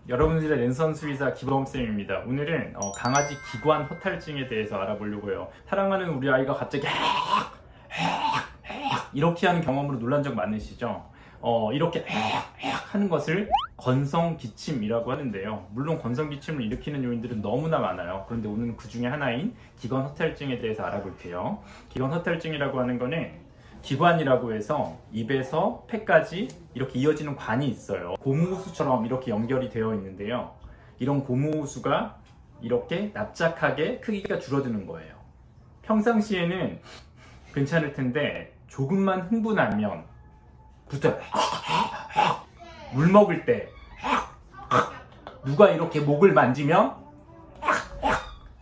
여러분들의 랜선 수의사 기범쌤입니다. 오늘은 강아지 기관 허탈증에 대해서 알아보려고 해요. 사랑하는 우리 아이가 갑자기 이렇게 하는 경험으로 놀란 적 많으시죠? 이렇게 하는 것을 건성기침이라고 하는데요. 물론 건성기침을 일으키는 요인들은 너무나 많아요. 그런데 오늘은 그 중에 하나인 기관 허탈증에 대해서 알아볼게요. 기관 허탈증이라고 하는 거는 기관이라고 해서 입에서 폐까지 이렇게 이어지는 관이 있어요. 고무호수처럼 이렇게 연결이 되어 있는데요. 이런 고무호수가 이렇게 납작하게 크기가 줄어드는 거예요. 평상시에는 괜찮을 텐데 조금만 흥분하면 부터 물 먹을 때 누가 이렇게 목을 만지면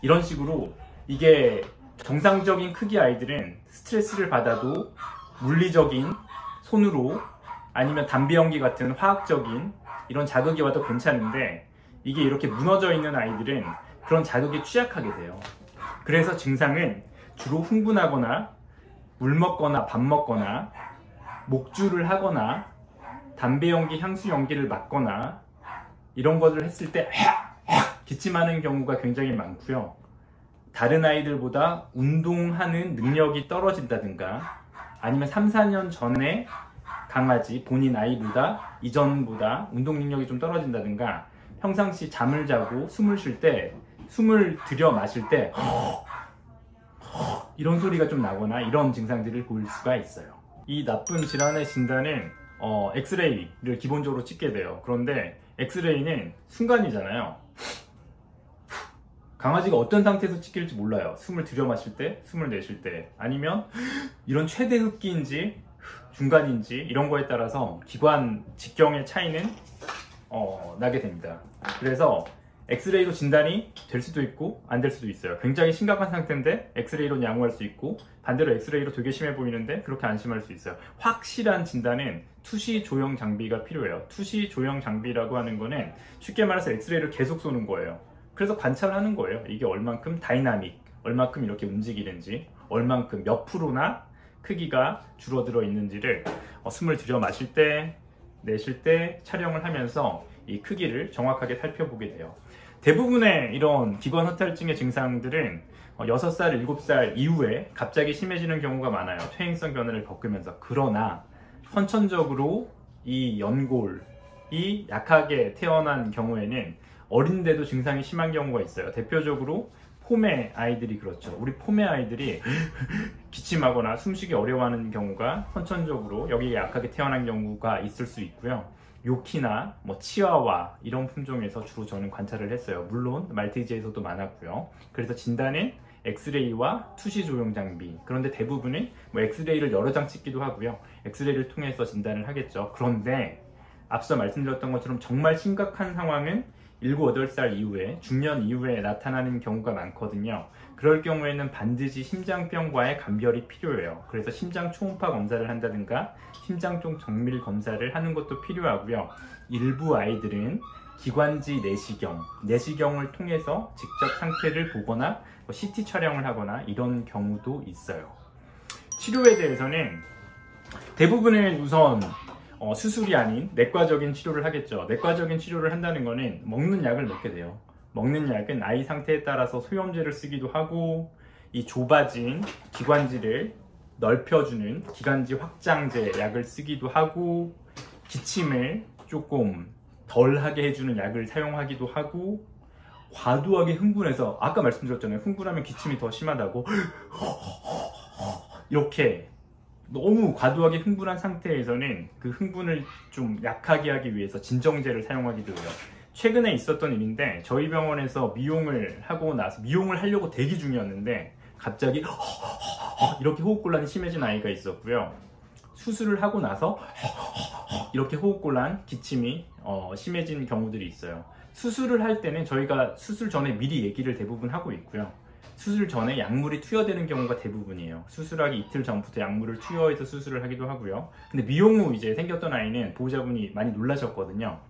이런 식으로, 이게 정상적인 크기 아이들은 스트레스를 받아도 물리적인 손으로 아니면 담배 연기 같은 화학적인 이런 자극이 와도 괜찮은데, 이게 이렇게 무너져 있는 아이들은 그런 자극에 취약하게 돼요. 그래서 증상은 주로 흥분하거나 물 먹거나 밥 먹거나 목줄을 하거나 담배 연기, 향수 연기를 맡거나 이런 것을 했을 때 기침하는 경우가 굉장히 많고요. 다른 아이들보다 운동하는 능력이 떨어진다든가, 아니면 3, 4년 전에 강아지 본인 아이보다 이전보다 운동 능력이 좀 떨어진다든가, 평상시 잠을 자고 숨을 쉴 때, 숨을 들여 마실 때 이런 소리가 좀 나거나 이런 증상들을 보일 수가 있어요. 이 나쁜 질환의 진단은 엑스레이를 기본적으로 찍게 돼요. 그런데 엑스레이는 순간이잖아요. 강아지가 어떤 상태에서 찍힐지 몰라요. 숨을 들여 마실 때, 숨을 내쉴 때, 아니면 이런 최대 흡기인지 중간인지 이런 거에 따라서 기관 직경의 차이는 나게 됩니다. 그래서 엑스레이로 진단이 될 수도 있고 안 될 수도 있어요. 굉장히 심각한 상태인데 엑스레이로 양호할 수 있고, 반대로 엑스레이로 되게 심해 보이는데 그렇게 안 심할 수 있어요. 확실한 진단은 투시 조형 장비가 필요해요. 투시 조형 장비라고 하는 거는 쉽게 말해서 엑스레이를 계속 쏘는 거예요. 그래서 관찰하는 거예요. 이게 얼만큼 다이나믹, 얼만큼 이렇게 움직이는지, 얼만큼 몇 프로나 크기가 줄어들어 있는지를 숨을 들여 마실 때, 내쉴 때 촬영을 하면서 이 크기를 정확하게 살펴보게 돼요. 대부분의 이런 기관 허탈증의 증상들은 6살, 7살 이후에 갑자기 심해지는 경우가 많아요. 퇴행성 변화를 겪으면서. 그러나 선천적으로 이 연골이 약하게 태어난 경우에는 어린데도 증상이 심한 경우가 있어요. 대표적으로 포메 아이들이 그렇죠. 우리 포메 아이들이 기침하거나 숨쉬기 어려워하는 경우가 선천적으로 여기에 약하게 태어난 경우가 있을 수 있고요. 요키나 치와와 이런 품종에서 주로 저는 관찰을 했어요. 물론 말티즈에서도 많았고요. 그래서 진단은 엑스레이와 투시 조형 장비, 그런데 대부분은 엑스레이를 여러 장 찍기도 하고요. 엑스레이를 통해서 진단을 하겠죠. 그런데 앞서 말씀드렸던 것처럼 정말 심각한 상황은 7, 8살 이후에, 중년 이후에 나타나는 경우가 많거든요. 그럴 경우에는 반드시 심장병과의 감별이 필요해요. 그래서 심장 초음파 검사를 한다든가 심장 쪽 정밀 검사를 하는 것도 필요하고요. 일부 아이들은 기관지 내시경을 통해서 직접 상태를 보거나 CT 촬영을 하거나 이런 경우도 있어요. 치료에 대해서는 대부분은 우선 수술이 아닌 내과적인 치료를 하겠죠. 내과적인 치료를 한다는 거는 먹는 약을 먹게 돼요. 먹는 약은 아이 상태에 따라서 소염제를 쓰기도 하고, 이 좁아진 기관지를 넓혀주는 기관지 확장제 약을 쓰기도 하고, 기침을 조금 덜하게 해주는 약을 사용하기도 하고, 과도하게 흥분해서, 아까 말씀드렸잖아요. 흥분하면 기침이 더 심하다고. 이렇게 너무 과도하게 흥분한 상태에서는 그 흥분을 좀 약하게 하기 위해서 진정제를 사용하기도 해요. 최근에 있었던 일인데, 저희 병원에서 미용을 하고 나서, 미용을 하려고 대기 중이었는데 갑자기 이렇게 호흡곤란이 심해진 아이가 있었고요. 수술을 하고 나서 이렇게 호흡곤란, 기침이 심해진 경우들이 있어요. 수술을 할 때는 저희가 수술 전에 미리 얘기를 대부분 하고 있고요. 수술 전에 약물이 투여되는 경우가 대부분이에요. 수술하기 이틀 전부터 약물을 투여해서 수술을 하기도 하고요. 근데 미용 후 이제 생겼던 아이는 보호자분이 많이 놀라셨거든요.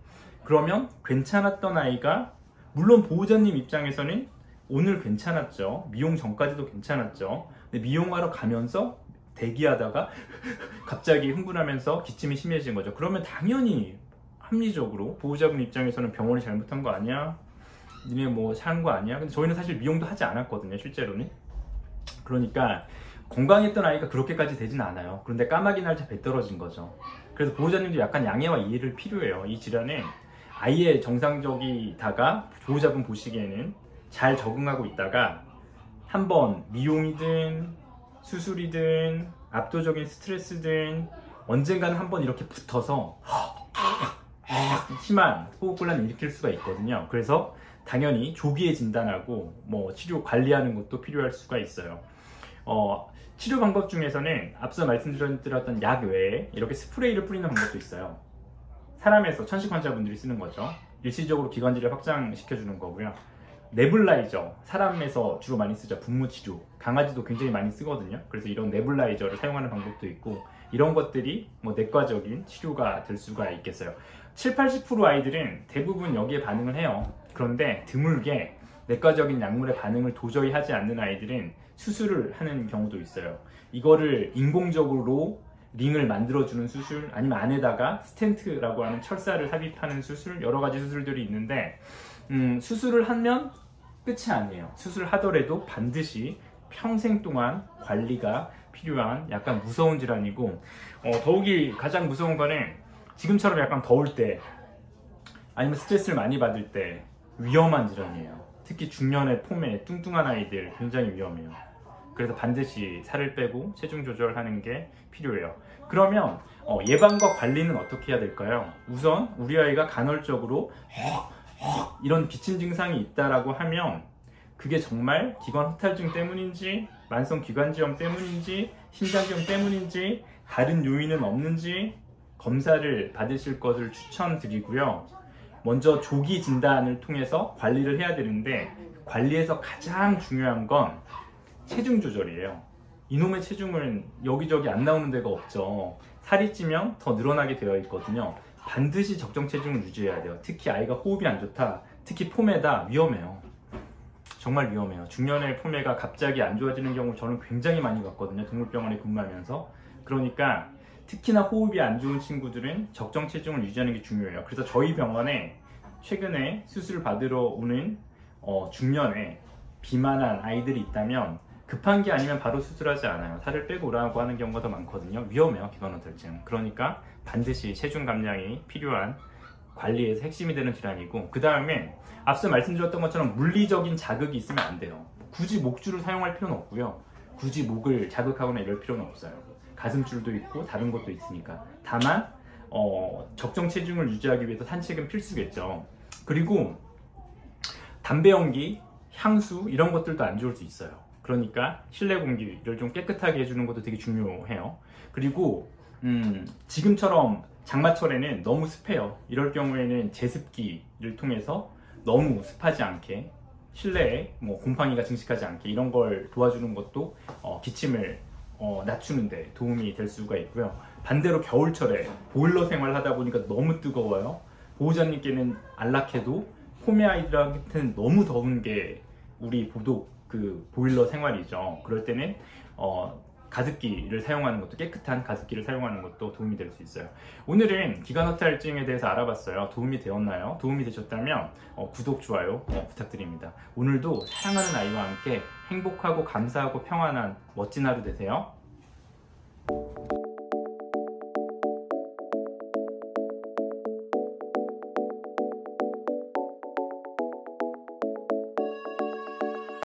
그러면 괜찮았던 아이가, 물론 보호자님 입장에서는 오늘 괜찮았죠. 미용 전까지도 괜찮았죠. 근데 미용하러 가면서 대기하다가 갑자기 흥분하면서 기침이 심해진 거죠. 그러면 당연히 합리적으로 보호자분 입장에서는 병원이 잘못한 거 아니야? 니네 뭐 사는 거 아니야? 근데 저희는 사실 미용도 하지 않았거든요, 실제로는. 그러니까 건강했던 아이가 그렇게까지 되진 않아요. 그런데 까마귀 날짜 배 떨어진 거죠. 그래서 보호자님도 약간 양해와 이해를 필요해요. 이 질환은 아예 정상적이다가 보호자분 보시기에는 잘 적응하고 있다가 한번 미용이든 수술이든 압도적인 스트레스든 언젠가는 한번 이렇게 붙어서 심한 호흡곤란을 일으킬 수가 있거든요. 그래서 당연히 조기에 진단하고 뭐 치료 관리하는 것도 필요할 수가 있어요. 치료 방법 중에서는 앞서 말씀드렸던 약 외에 이렇게 스프레이를 뿌리는 방법도 있어요. 사람에서 천식 환자분들이 쓰는 거죠. 일시적으로 기관지를 확장시켜주는 거고요. 네블라이저, 사람에서 주로 많이 쓰죠. 분무치료, 강아지도 굉장히 많이 쓰거든요. 그래서 이런 네블라이저를 사용하는 방법도 있고, 이런 것들이 뭐 내과적인 치료가 될 수가 있겠어요. 70~80% 아이들은 대부분 여기에 반응을 해요. 그런데 드물게 내과적인 약물에 반응을 도저히 하지 않는 아이들은 수술을 하는 경우도 있어요. 이거를 인공적으로 링을 만들어주는 수술, 아니면 안에다가 스텐트라고 하는 철사를 삽입하는 수술, 여러 가지 수술들이 있는데 수술을 하면 끝이 아니에요. 수술을 하더라도 반드시 평생 동안 관리가 필요한 약간 무서운 질환이고, 더욱이 가장 무서운 거는 지금처럼 약간 더울 때 아니면 스트레스를 많이 받을 때 위험한 질환이에요. 특히 중년의 폼에 뚱뚱한 아이들 굉장히 위험해요. 그래서 반드시 살을 빼고 체중 조절하는 게 필요해요. 그러면 예방과 관리는 어떻게 해야 될까요? 우선 우리 아이가 간헐적으로 이런 기침 증상이 있다라고 하면 그게 정말 기관 허탈증 때문인지, 만성 기관지염 때문인지, 신장염 때문인지, 다른 요인은 없는지 검사를 받으실 것을 추천드리고요. 먼저 조기 진단을 통해서 관리를 해야 되는데, 관리에서 가장 중요한 건 체중 조절이에요. 이놈의 체중은 여기저기 안 나오는 데가 없죠. 살이 찌면 더 늘어나게 되어 있거든요. 반드시 적정 체중을 유지해야 돼요. 특히 아이가 호흡이 안 좋다, 특히 포메다, 위험해요. 정말 위험해요. 중년의 포메가 갑자기 안 좋아지는 경우 저는 굉장히 많이 봤거든요. 동물병원에 근무하면서. 그러니까 특히나 호흡이 안 좋은 친구들은 적정 체중을 유지하는 게 중요해요. 그래서 저희 병원에 최근에 수술을 받으러 오는 중년에 비만한 아이들이 있다면 급한 게 아니면 바로 수술하지 않아요. 살을 빼고 오라고 하는 경우가 더 많거든요. 위험해요, 기관허탈증. 그러니까 반드시 체중 감량이 필요한 관리에서 핵심이 되는 질환이고, 그 다음에 앞서 말씀드렸던 것처럼 물리적인 자극이 있으면 안 돼요. 굳이 목줄을 사용할 필요는 없고요. 굳이 목을 자극하거나 이럴 필요는 없어요. 가슴줄도 있고 다른 것도 있으니까. 다만 적정 체중을 유지하기 위해서 산책은 필수겠죠. 그리고 담배 연기, 향수 이런 것들도 안 좋을 수 있어요. 그러니까 실내 공기를 좀 깨끗하게 해주는 것도 되게 중요해요. 그리고 지금처럼 장마철에는 너무 습해요. 이럴 경우에는 제습기를 통해서 너무 습하지 않게, 실내에 뭐 곰팡이가 증식하지 않게 이런 걸 도와주는 것도 기침을 낮추는 데 도움이 될 수가 있고요. 반대로 겨울철에 보일러 생활을 하다 보니까 너무 뜨거워요. 보호자님께는 안락해도 포메 아이들한테는 너무 더운 게 우리 보일러 생활이죠. 그럴 때는 가습기를 사용하는 것도, 깨끗한 가습기를 사용하는 것도 도움이 될 수 있어요. 오늘은 기관허탈증에 대해서 알아봤어요. 도움이 되었나요? 도움이 되셨다면 구독, 좋아요 부탁드립니다. 오늘도 사랑하는 아이와 함께 행복하고 감사하고 평안한 멋진 하루 되세요.